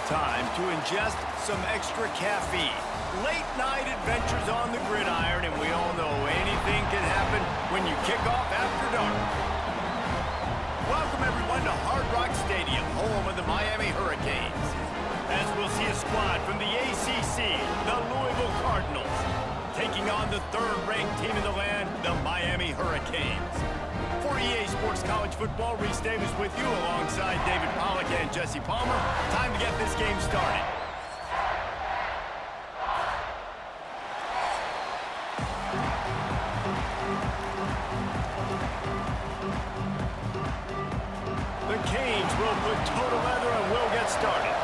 time to ingest some extra caffeine. Late night adventures on the gridiron, and we all know anything can happen when you kick off after dark. Welcome everyone to Hard Rock Stadium, home of the Miami Hurricanes. As we'll see a squad from the ACC, the Louisville Cardinals, taking on the third-ranked team in the land, the Miami Hurricanes. For EA Sports College Football, Reese Davis with you alongside David Pollack and Jesse Palmer. Time to get this game started. The Canes will put toe to leather and will get started.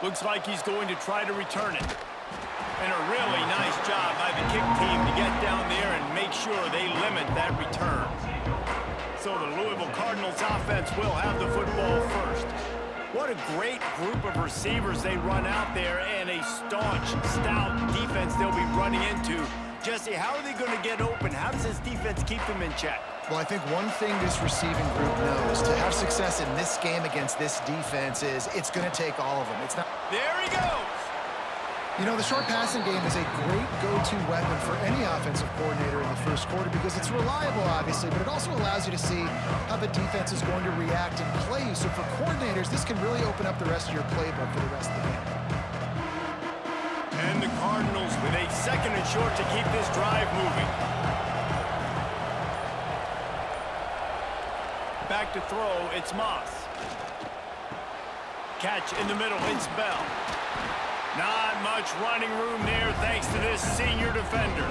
Looks like he's going to try to return it. And a really nice job by the kick team to get down there and make sure they limit that return. So the Louisville Cardinals offense will have the football first. What a great group of receivers they run out there, and a staunch, stout defense they'll be running into. Jesse, how are they going to get open? How does this defense keep them in check? Well, I think one thing this receiving group knows to have success in this game against this defense is it's going to take all of them. It's not. There he goes. You know, the short passing game is a great go-to weapon for any offensive coordinator in the first quarter because it's reliable, obviously, but it also allows you to see how the defense is going to react and play. So for coordinators, this can really open up the rest of your playbook for the rest of the game. And the Cardinals with a second and short to keep this drive moving. Back to throw, it's Moss. Catch in the middle, it's Bell. Not much running room there thanks to this senior defender.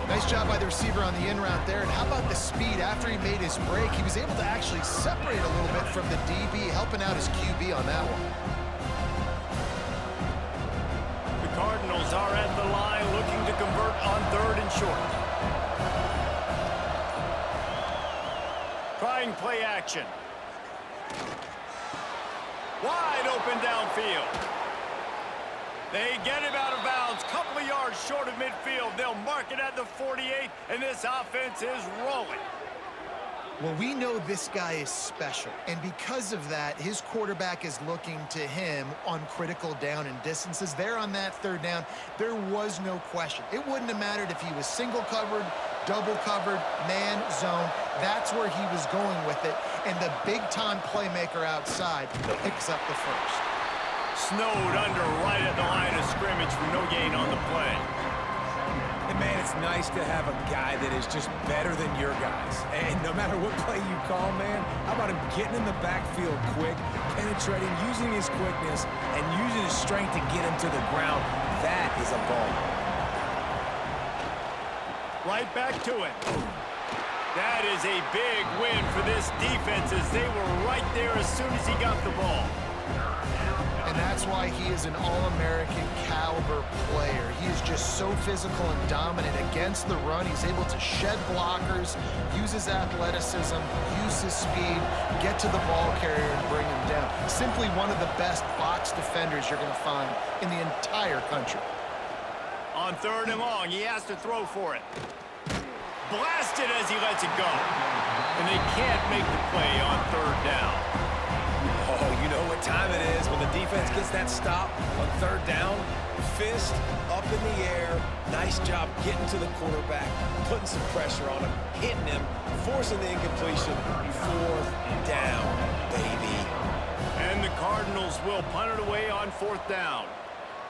Nice job by the receiver on the in route there. And how about the speed? After he made his break, he was able to actually separate a little bit from the DB, helping out his QB on that one. The Cardinals are at the line looking to convert on third and short. Trying play action. Wide open downfield. They get him out of bounds, couple of yards short of midfield. They'll mark it at the 48, and this offense is rolling. Well, we know this guy is special, and because of that, his quarterback is looking to him on critical down and distances. There on that third down, there was no question. It wouldn't have mattered if he was single covered, double covered, man, zone. That's where he was going with it, and the big-time playmaker outside picks up the first. Snowed under right at the line of scrimmage for no gain on the play. And man, it's nice to have a guy that is just better than your guys. And no matter what play you call, man, how about him getting in the backfield quick, penetrating, using his quickness, and using his strength to get him to the ground. That is a ball. Right back to it. That is a big win for this defense as they were right there as soon as he got the ball. And that's why he is an all-American caliber player. He is just so physical and dominant against the run. He's able to shed blockers, use his athleticism, use his speed, get to the ball carrier and bring him down. Simply one of the best box defenders you're going to find in the entire country. On third and long, he has to throw for it. Blasted as he lets it go. And they can't make the play on third down. Oh, you know what time it is when the defense gets that stop on third down. Fist up in the air. Nice job getting to the quarterback, putting some pressure on him, hitting him, forcing the incompletion. Fourth down, baby. And the Cardinals will punt it away on fourth down.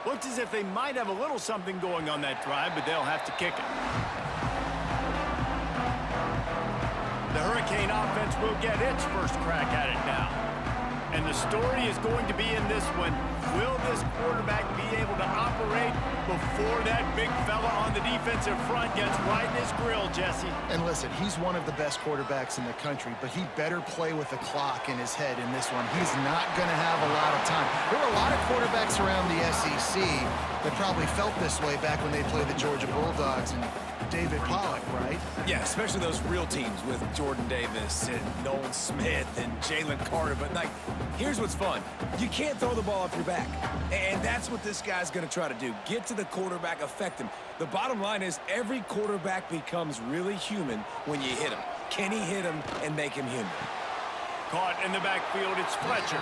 Looks as if they might have a little something going on that drive, but they'll have to kick it. The Hurricane offense will get its first crack at it now. And the story is going to be in this one. Will this quarterback be able to operate before that big fella on the defensive front gets right in his grill, Jesse? And listen, he's one of the best quarterbacks in the country, but he better play with the clock in his head in this one. He's not going to have a lot of time. There were a lot of quarterbacks around the SEC that probably felt this way back when they played the Georgia Bulldogs and David Pollack, right? Yeah, especially those real teams with Jordan Davis and Nolan Smith and Jalen Carter. But, like, here's what's fun. You can't throw the ball off your back. And that's what this guy's going to try to do. Get to the quarterback, affect him. The bottom line is every quarterback becomes really human when you hit him. Can he hit him and make him human? Caught in the backfield, it's Fletcher.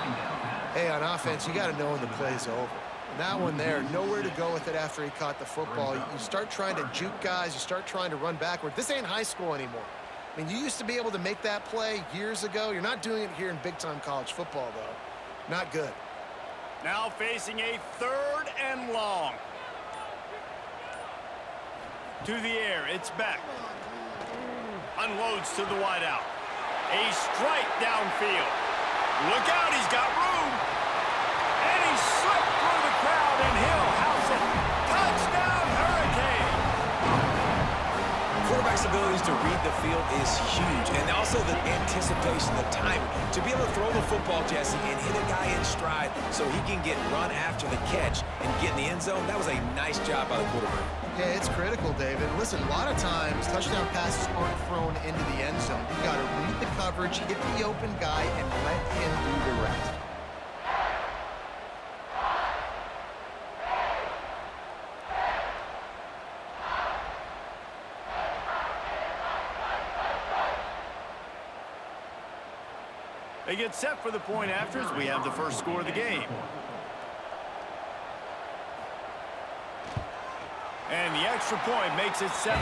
Hey, on offense, you got to know when the play's over. And that one there, nowhere to go with it after he caught the football. You start trying to juke guys. You start trying to run backward. This ain't high school anymore. I mean, you used to be able to make that play years ago. You're not doing it here in big-time college football, though. Not good. Now facing a 3rd and long. To the air, it's Beck. Unloads to the wideout. A strike downfield. Look out, he's got room. And he slipped through the crowd, and he'll house it. Touchdown, Hurricane. Quarterback's abilities to read the field is huge, and also the anticipation, the timing. To be able to throw the football, Jesse, and hit a guy in stride so he can get run after the catch and get in the end zone, that was a nice job by the quarterback. Yeah, it's critical, David. Listen, a lot of times, touchdown passes aren't thrown into the end zone. You got to read the coverage, hit the open guy, and let him do the rest. They get set for the point after as we have the first score of the game. And the extra point makes it 7-0.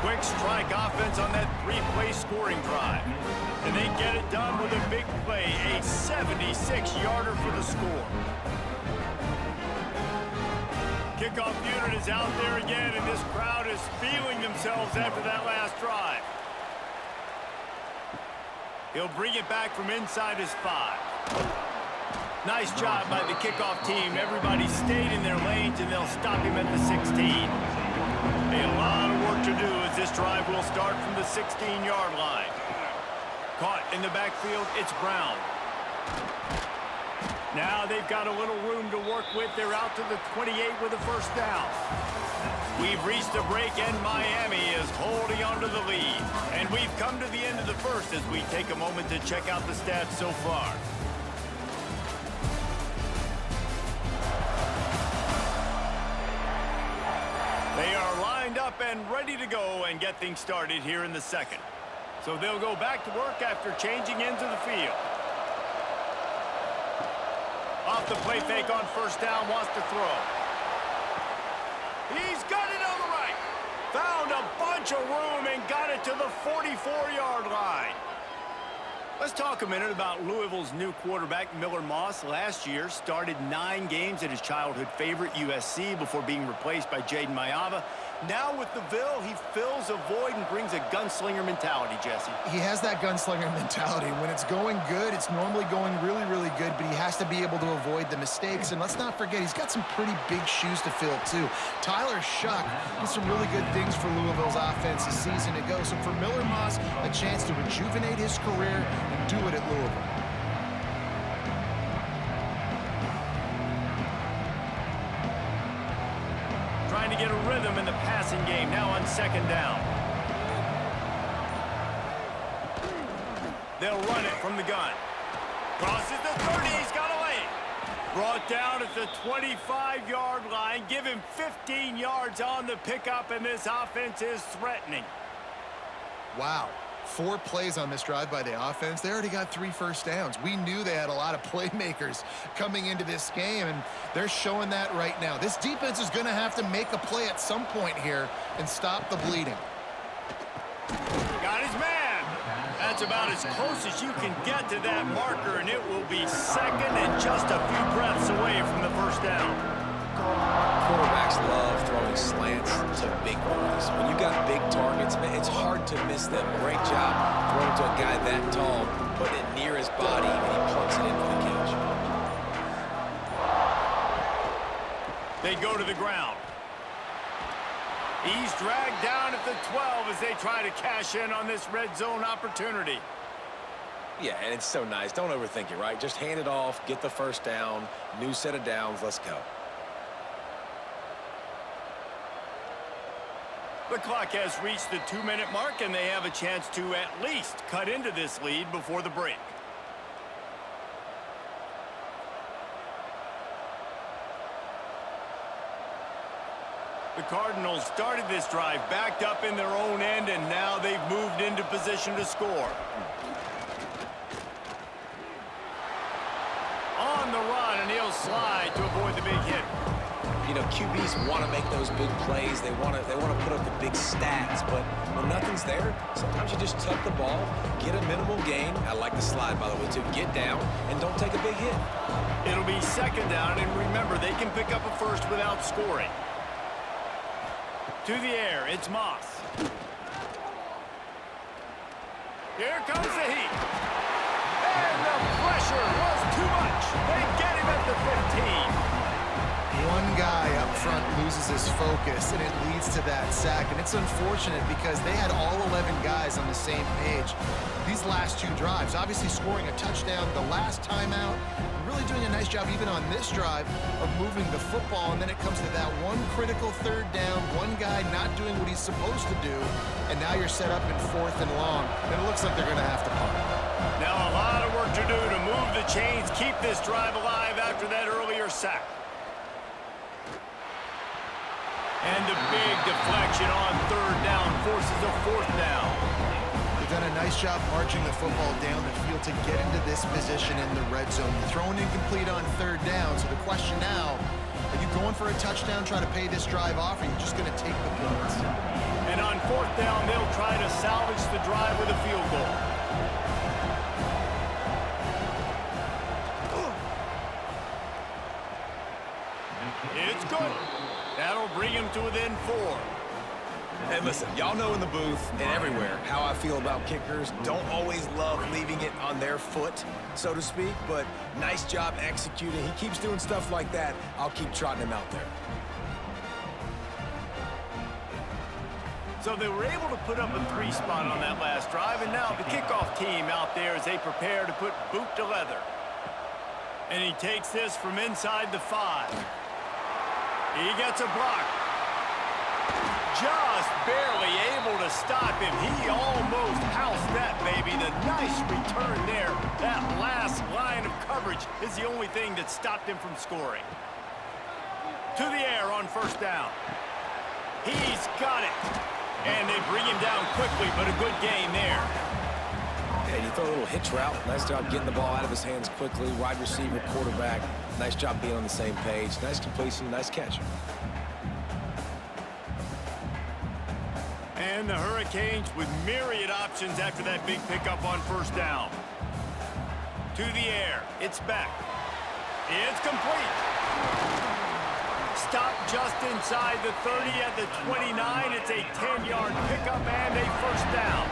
Quick strike offense on that 3-play scoring drive. And they get it done with a big play, a 76-yarder for the score. Kickoff unit is out there again, and this crowd is feeling themselves after that last drive. He'll bring it back from inside his 5. Nice job by the kickoff team. Everybody stayed in their lanes, and they'll stop him at the 16. A lot of work to do as this drive will start from the 16-yard line. Caught in the backfield, it's Brown. Now they've got a little room to work with. They're out to the 28 with a first down. We've reached the break, and Miami is holding on to the lead. And we've come to the end of the first as we take a moment to check out the stats so far. They are lined up and ready to go and get things started here in the second. So they'll go back to work after changing into the field. Off the play fake on first down, wants to throw. He's got it on the right. Found a bunch of room and got it to the 44-yard line. Let's talk a minute about Louisville's new quarterback, Miller Moss. Last year, started 9 games at his childhood favorite, USC, before being replaced by Jaden Mayava. Now with the Ville, he fills a void and brings a gunslinger mentality, Jesse. He has that gunslinger mentality. When it's going good, it's normally going really, really good, but he has to be able to avoid the mistakes. And let's not forget, he's got some pretty big shoes to fill, too. Tyler Shuck did some really good things for Louisville's offense this season ago. So for Miller Moss, a chance to rejuvenate his career and do it at Louisville. Trying to get a rhythm in the passing game now on second down. They'll run it from the gun. Crosses the 30, he's got a lane. Brought down at the 25-yard line. Give him 15 yards on the pickup, and this offense is threatening. Wow. 4 plays on this drive by the offense. They already got 3 first downs. We knew they had a lot of playmakers coming into this game, and they're showing that right now. This defense is going to have to make a play at some point here and stop the bleeding. Got his man. That's about as close as you can get to that marker, and it will be second and just a few breaths away from the first down. Quarterbacks love throwing slants to big boys. When you got big targets, man, it's hard to miss them. Great job throwing to a guy that tall, putting it near his body, and he plucks it in for the catch. They go to the ground. He's dragged down at the 12 as they try to cash in on this red zone opportunity. Yeah, and it's so nice. Don't overthink it, right? Just hand it off, get the first down, new set of downs, let's go. The clock has reached the 2-minute mark, and they have a chance to at least cut into this lead before the break. The Cardinals started this drive backed up in their own end, and now they've moved into position to score. he'll slide to avoid the big hit. You know, QBs want to make those big plays. They want to put up the big stats. But when nothing's there, sometimes you just tuck the ball, get a minimal gain. I like the slide, by the way, too. Get down and don't take a big hit. It'll be second down, and remember, they can pick up a first without scoring. To the air, it's Moss. Here comes the heat. And the pressure was too much. They get him at the 15. One guy up front loses his focus, and it leads to that sack. And it's unfortunate because they had all 11 guys on the same page. These last two drives, obviously scoring a touchdown, the last timeout, really doing a nice job even on this drive of moving the football. And then it comes to that one critical third down, one guy not doing what he's supposed to do, and now you're set up in 4th and long, and it looks like they're going to have to punt. Now a lot of work to do to move the chains, keep this drive alive after that earlier sack. And a big deflection on third down forces a 4th down. They've done a nice job marching the football down the field to get into this position in the red zone. You're throwing incomplete on third down, so the question now, are you going for a touchdown, try to pay this drive off, or are you just going to take the points? And on 4th down, they'll try to salvage the drive with a field goal. It's good. That'll bring him to within 4. And listen, y'all know in the booth and everywhere how I feel about kickers. Don't always love leaving it on their foot, so to speak, but nice job executing. He keeps doing stuff like that. I'll keep trotting him out there. So they were able to put up a 3 spot on that last drive, and now the kickoff team out there as they prepare to put boot to leather. And he takes this from inside the 5. He gets a block. Just barely able to stop him. He almost housed that, baby. The nice return there. That last line of coverage is the only thing that stopped him from scoring. To the air on 1st down. He's got it. And they bring him down quickly, but a good gain there. And you throw a little hitch route. Nice job getting the ball out of his hands quickly. Wide receiver, quarterback. Nice job being on the same page. Nice completion, nice catch. And the Hurricanes with myriad options after that big pickup on 1st down. To the air, it's back. It's complete. Stop just inside the 30 at the 29. It's a 10-yard pickup and a 1st down.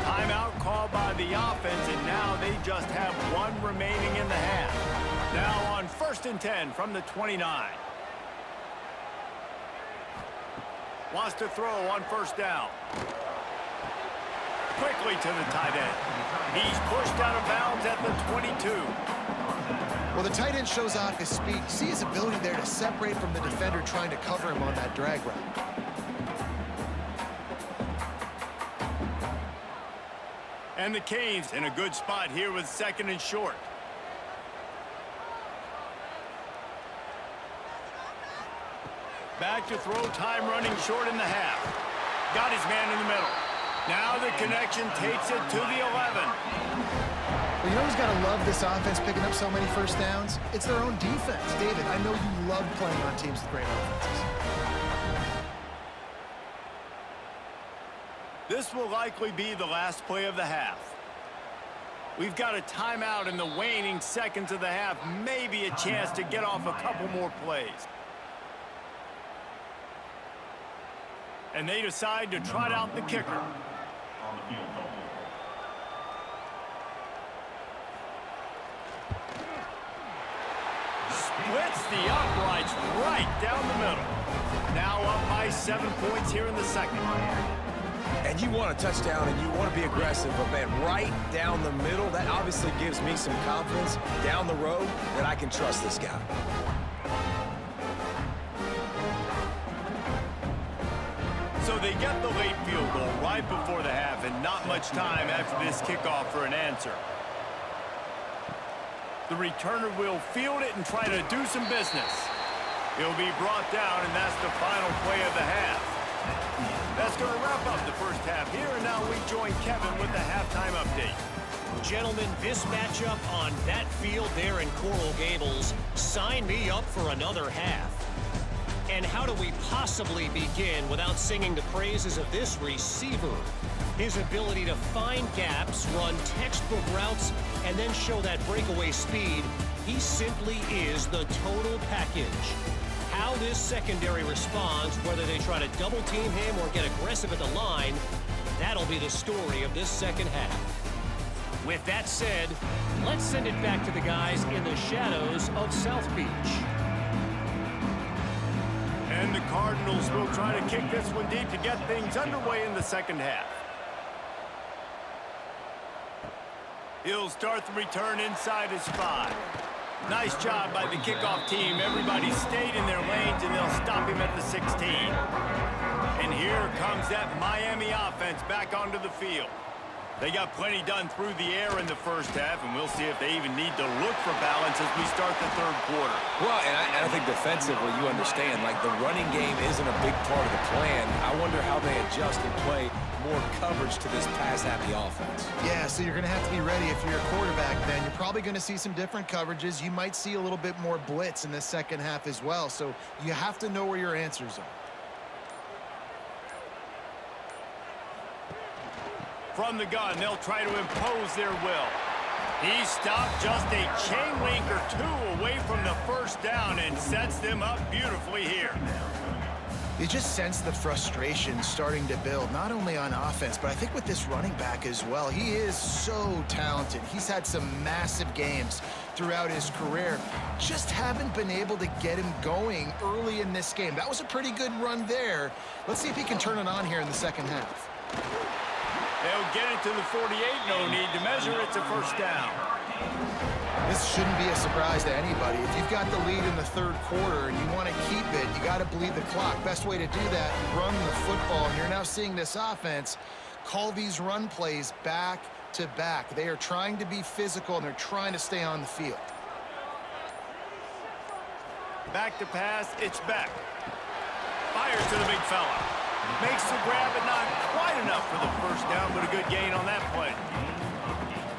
Timeout called by the offense, and now they just have 1 remaining in the half. Now on 1st and 10 from the 29. Wants to throw on 1st down. Quickly to the tight end. He's pushed out of bounds at the 22. Well, the tight end shows off his speed. See his ability there to separate from the defender trying to cover him on that drag route. And the Canes in a good spot here with 2nd and short. Back to throw, time running short in the half. Got his man in the middle. Now the connection takes it to the 11. Well, you know who's got to love this offense picking up so many 1st downs? It's their own defense. David, I know you love playing on teams with great offenses. This will likely be the last play of the half. We've got a timeout in the waning seconds of the half. Maybe a chance to get off a couple more plays. And they decide to trot out the kicker. Splits the uprights right down the middle. Now up by 7 points here in the 2nd. And you want a touchdown and you want to be aggressive, but man, right down the middle, that obviously gives me some confidence down the road that I can trust this guy. So they get the late field goal right before the half, and not much time after this kickoff for an answer. The returner will field it and try to do some business. He'll be brought down, and that's the final play of the half. That's going to wrap up the 1st half here, and now we join Kevin with the halftime update. Gentlemen, this matchup on that field there in Coral Gables, sign me up for another half. And how do we possibly begin without singing the praises of this receiver? His ability to find gaps, run textbook routes, and then show that breakaway speed, he simply is the total package. How this secondary responds, whether they try to double team him or get aggressive at the line, that'll be the story of this second half. With that said, let's send it back to the guys in the shadows of South Beach. And the Cardinals will try to kick this one deep to get things underway in the second half. He'll start the return inside his 5. Nice job by the kickoff team. Everybody stayed in their lanes, and they'll stop him at the 16. And here comes that Miami offense back onto the field. They got plenty done through the air in the first half, and we'll see if they even need to look for balance as we start the third quarter. Well, and I think defensively, you understand, like the running game isn't a big part of the plan. I wonder how they adjust and play more coverage to this pass-happy offense. Yeah, so you're going to have to be ready if you're a quarterback then. You're probably going to see some different coverages. You might see a little bit more blitz in the second half as well, so you have to know where your answers are. From the gun, they'll try to impose their will. He stopped just a chain link or two away from the first down and sets them up beautifully here. You just sense the frustration starting to build, not only on offense, but I think with this running back as well. He is so talented. He's had some massive games throughout his career. Just haven't been able to get him going early in this game. That was a pretty good run there. Let's see if he can turn it on here in the second half. They'll get it to the 48, no need to measure. It's a first down. This shouldn't be a surprise to anybody. If you've got the lead in the third quarter and you want to keep it, you got to bleed the clock. Best way to do that, run the football. And you're now seeing this offense call these run plays back to back. They are trying to be physical, and they're trying to stay on the field. Back to pass, it's back. Fires to the big fella. Makes the grab, but not quite enough for the first down, but a good gain on that play.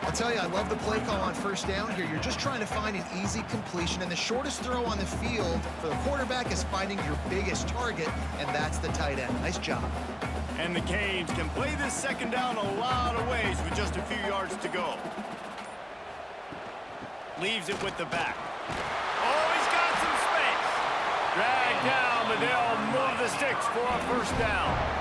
I'll tell you, I love the play call on first down here. You're just trying to find an easy completion, and the shortest throw on the field for the quarterback is finding your biggest target, and that's the tight end. Nice job. And the Canes can play this second down a lot of ways with just a few yards to go. Leaves it with the back. Oh, he's got some space. Dragged down, but they'll move the sticks for a first down.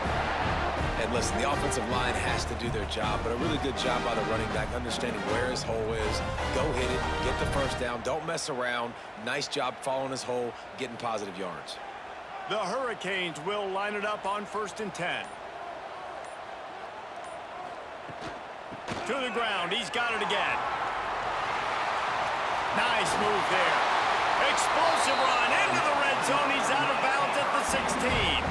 And listen, the offensive line has to do their job, but a really good job by the running back, understanding where his hole is. Go hit it, get the first down, don't mess around. Nice job following his hole, getting positive yards. The Hurricanes will line it up on 1st and 10. To the ground, he's got it again. Nice move there. Explosive run into the red zone. He's out of bounds at the 16.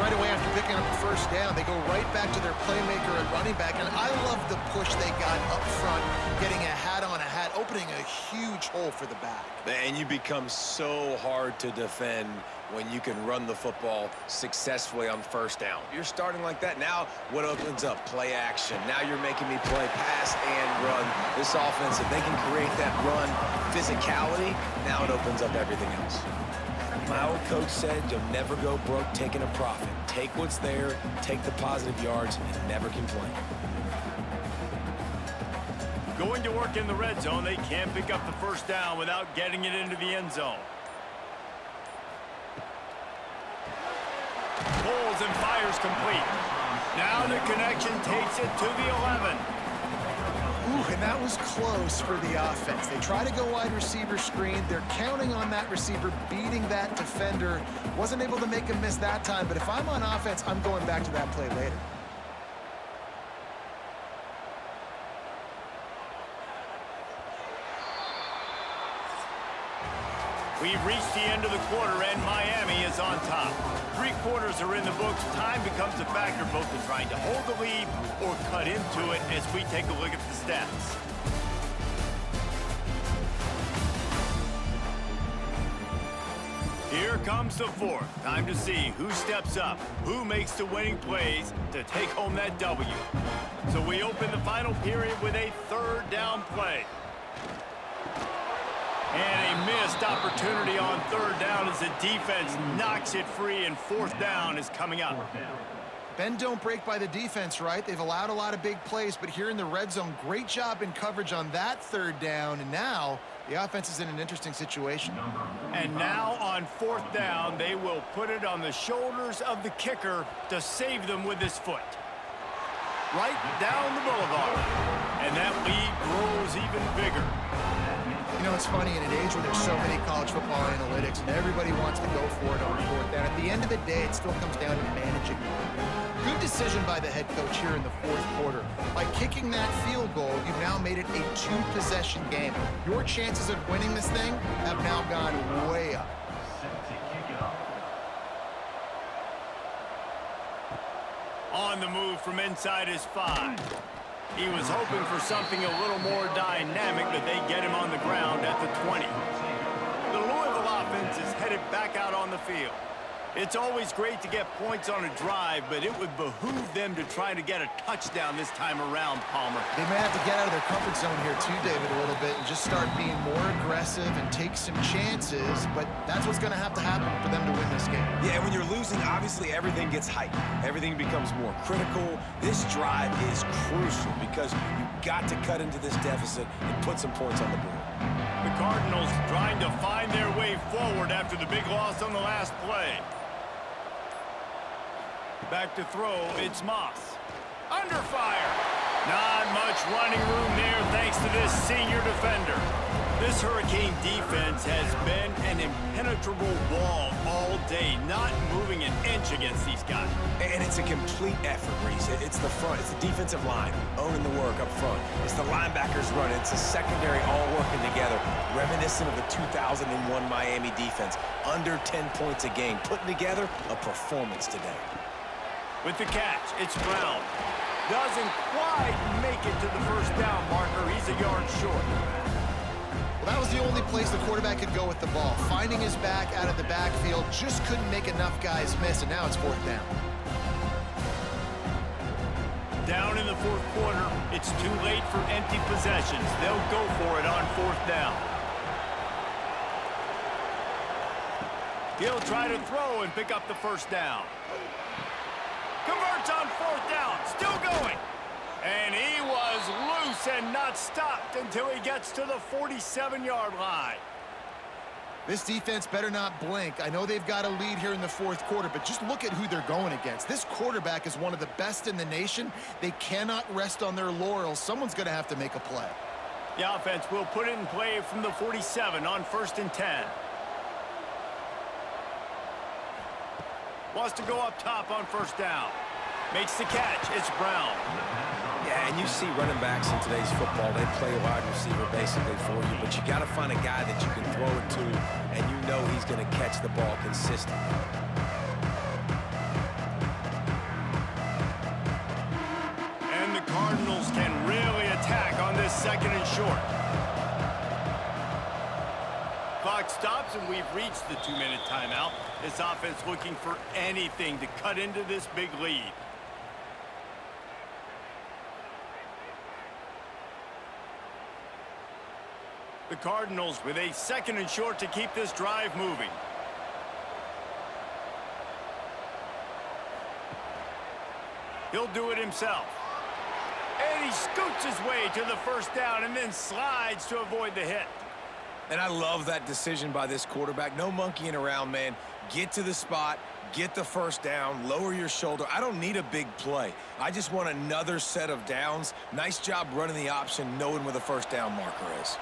Right away after picking up the first down, they go right back to their playmaker at running back, and I love the push they got up front, getting a hat on a hat, opening a huge hole for the back. And you become so hard to defend when you can run the football successfully on first down. You're starting like that. Now what opens up? Play action. Now you're making me play pass and run. This offense, if they can create that run physicality, now it opens up everything else. My old coach said you'll never go broke taking a profit. Take what's there, take the positive yards, and never complain. Going to work in the red zone, they can't pick up the first down without getting it into the end zone. Pulls and fires complete. Now the connection takes it to the 11. Ooh, and that was close for the offense. They try to go wide receiver screen. They're counting on that receiver beating that defender. Wasn't able to make him miss that time, but if I'm on offense, I'm going back to that play later. We've reached the end of the quarter, and Miami is on top. 3 quarters are in the books. Time becomes a factor both in trying to hold the lead or cut into it as we take a look at the stats. Here comes the fourth. Time to see who steps up, who makes the winning plays to take home that W. So we open the final period with a third down play. And a missed opportunity on third down as the defense knocks it free, and fourth down is coming up. Bend don't break by the defense, right? They've allowed a lot of big plays, but here in the red zone, great job in coverage on that third down, and now the offense is in an interesting situation. And now on fourth down, they will put it on the shoulders of the kicker to save them with his foot. Right down the boulevard. And that lead grows even bigger. You know, it's funny, in an age where there's so many college football analytics and everybody wants to go for it on fourth down, at the end of the day, it still comes down to managing. Good decision by the head coach here in the fourth quarter. By kicking that field goal, you've now made it a two-possession game. Your chances of winning this thing have now gone way up. On the move from inside his 5. He was hoping for something a little more dynamic, but they get him on the ground at the 20. The Louisville offense is headed back out on the field. It's always great to get points on a drive, but it would behoove them to try to get a touchdown this time around, Palmer. They may have to get out of their comfort zone here too, David, a little bit, and just start being more aggressive and take some chances, but that's what's going to have to happen for them to win this game. Yeah, when you're losing, obviously everything gets heightened. Everything becomes more critical. This drive is crucial because you've got to cut into this deficit and put some points on the board. The Cardinals trying to find their way forward after the big loss on the last play. Back to throw, it's Moss. Under fire. Not much running room there thanks to this senior defender. This Hurricane defense has been an impenetrable wall all day, not moving an inch against these guys. And it's a complete effort, Reese. It's the front. It's the defensive line owning the work up front. It's the linebackers running. It's the secondary all working together, reminiscent of the 2001 Miami defense. Under 10 points a game, putting together a performance today. With the catch, it's Brown. Doesn't quite make it to the first down marker. He's a yard short. Well, that was the only place the quarterback could go with the ball. Finding his back out of the backfield, just couldn't make enough guys miss, and now it's fourth down. Down in the fourth quarter, it's too late for empty possessions. They'll go for it on fourth down. He'll try to throw and pick up the first down. Converts on fourth down, still going. And he was loose and not stopped until he gets to the 47-yard line. This defense better not blink. I know they've got a lead here in the fourth quarter, but just look at who they're going against. This quarterback is one of the best in the nation. They cannot rest on their laurels. Someone's going to have to make a play. The offense will put it in play from the 47 on 1st and 10. Wants to go up top on first down. Makes the catch. It's Brown. Yeah, and you see running backs in today's football, they play wide receiver basically for you, but you got to find a guy that you can throw it to, and you know he's going to catch the ball consistently. And the Cardinals can really attack on this second and short. Clock stops, and we've reached the 2-minute timeout. This offense looking for anything to cut into this big lead. The Cardinals with a second and short to keep this drive moving. He'll do it himself. And he scoots his way to the first down and then slides to avoid the hit. And I love that decision by this quarterback. No monkeying around, man. Get to the spot, get the first down, lower your shoulder. I don't need a big play. I just want another set of downs. Nice job running the option, knowing where the first down marker is.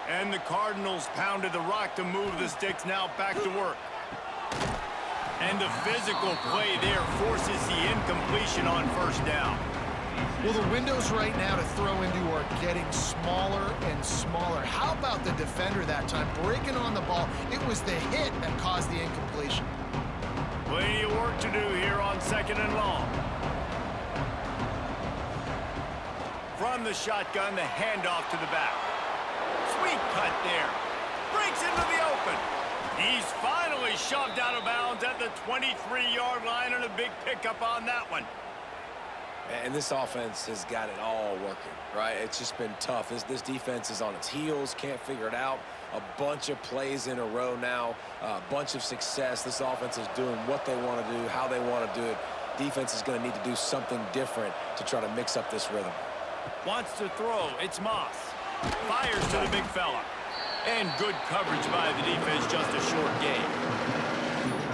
And the Cardinals pounded the rock to move the sticks, now back to work. And the physical play there forces the incompletion on first down. Well, the windows right now to throw into are getting smaller and smaller. How about the defender that time breaking on the ball? It was the hit that caused the incompletion. Plenty of work to do here on second and long. From the shotgun, the handoff to the back. Sweet cut there. Breaks into the open. He's finally shoved out of bounds at the 23-yard line, and a big pickup on that one. And this offense has got it all working, right? It's just been tough. This defense is on its heels, can't figure it out. A bunch of plays in a row now, a bunch of success. This offense is doing what they want to do, how they want to do it. Defense is going to need to do something different to try to mix up this rhythm. Wants to throw. It's Moss. Fires to the big fella. And good coverage by the defense, just a short game.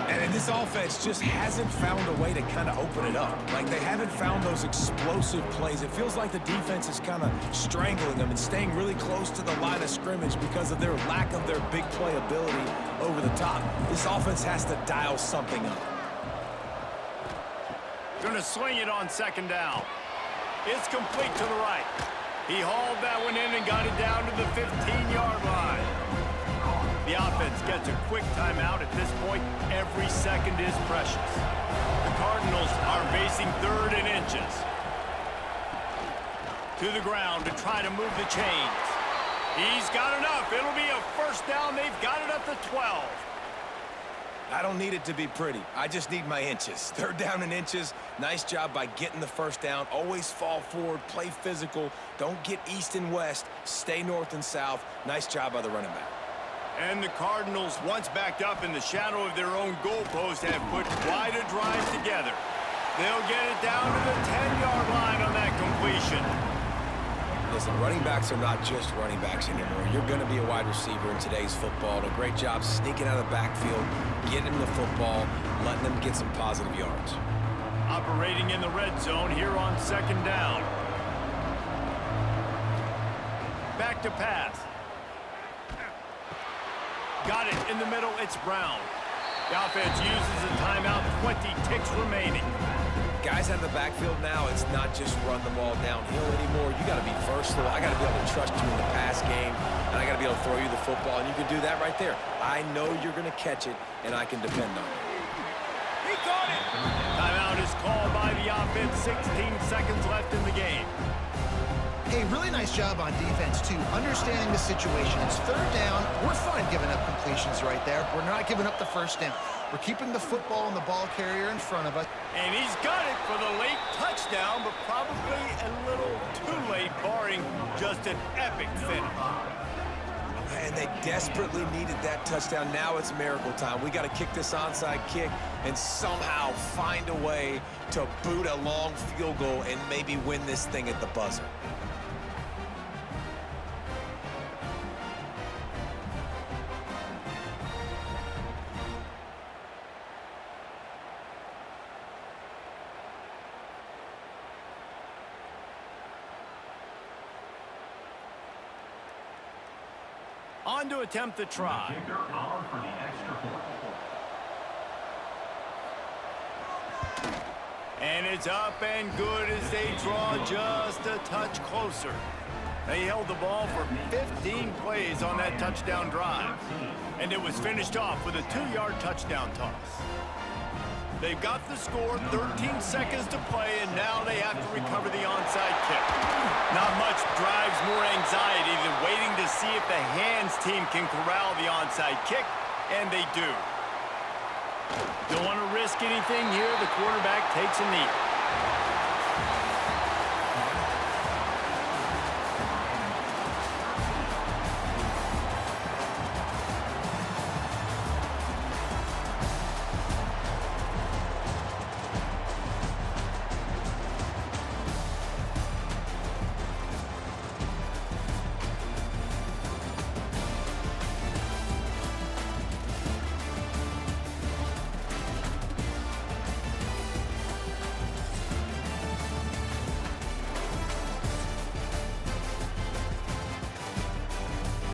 And this offense just hasn't found a way to kind of open it up. Like, they haven't found those explosive plays. It feels like the defense is kind of strangling them and staying really close to the line of scrimmage because of their lack of their big play ability over the top. This offense has to dial something up. Gonna swing it on second down. It's complete to the right. He hauled that one in and got it down to the 15-yard line. The offense gets a quick timeout at this point. Every second is precious. The Cardinals are facing 3rd and inches. To the ground to try to move the chains. He's got enough. It'll be a first down. They've got it at the 12. I don't need it to be pretty. I just need my inches. 3rd down and inches. Nice job by getting the first down. Always fall forward, play physical. Don't get east and west. Stay north and south. Nice job by the running back. And the Cardinals, once backed up in the shadow of their own goalpost, have put quite a drive together. They'll get it down to the 10-yard line on that completion. Listen, running backs are not just running backs anymore. You're going to be a wide receiver in today's football. A great job sneaking out of the backfield, getting them the football, letting them get some positive yards. Operating in the red zone here on second down. Back to pass. Got it in the middle. It's Brown. The offense uses a timeout. 20 ticks remaining. Guys out of the backfield now, it's not just run the ball downhill anymore. You got to be versatile. I got to be able to trust you in the pass game, and I got to be able to throw you the football, and you can do that right there. I know you're going to catch it, and I can depend on it. He got it. Timeout is called by the offense. 16 seconds left in the game. Hey, really nice job on defense, too, understanding the situation. It's 3rd down. We're fine giving up completions right there. We're not giving up the first down. We're keeping the football and the ball carrier in front of us. And he's got it for the late touchdown, but probably a little too late, barring just an epic finish. And they desperately needed that touchdown. Now it's miracle time. We got to kick this onside kick and somehow find a way to boot a long field goal and maybe win this thing at the buzzer. On to attempt the try. And it's up and good as they draw just a touch closer. They held the ball for 15 plays on that touchdown drive. And it was finished off with a 2-yard touchdown toss. They've got the score, 13 seconds to play, and now they have to recover the onside kick. Not much drives more anxiety than waiting to see if the hands team can corral the onside kick, and they do. Don't want to risk anything here. The quarterback takes a knee.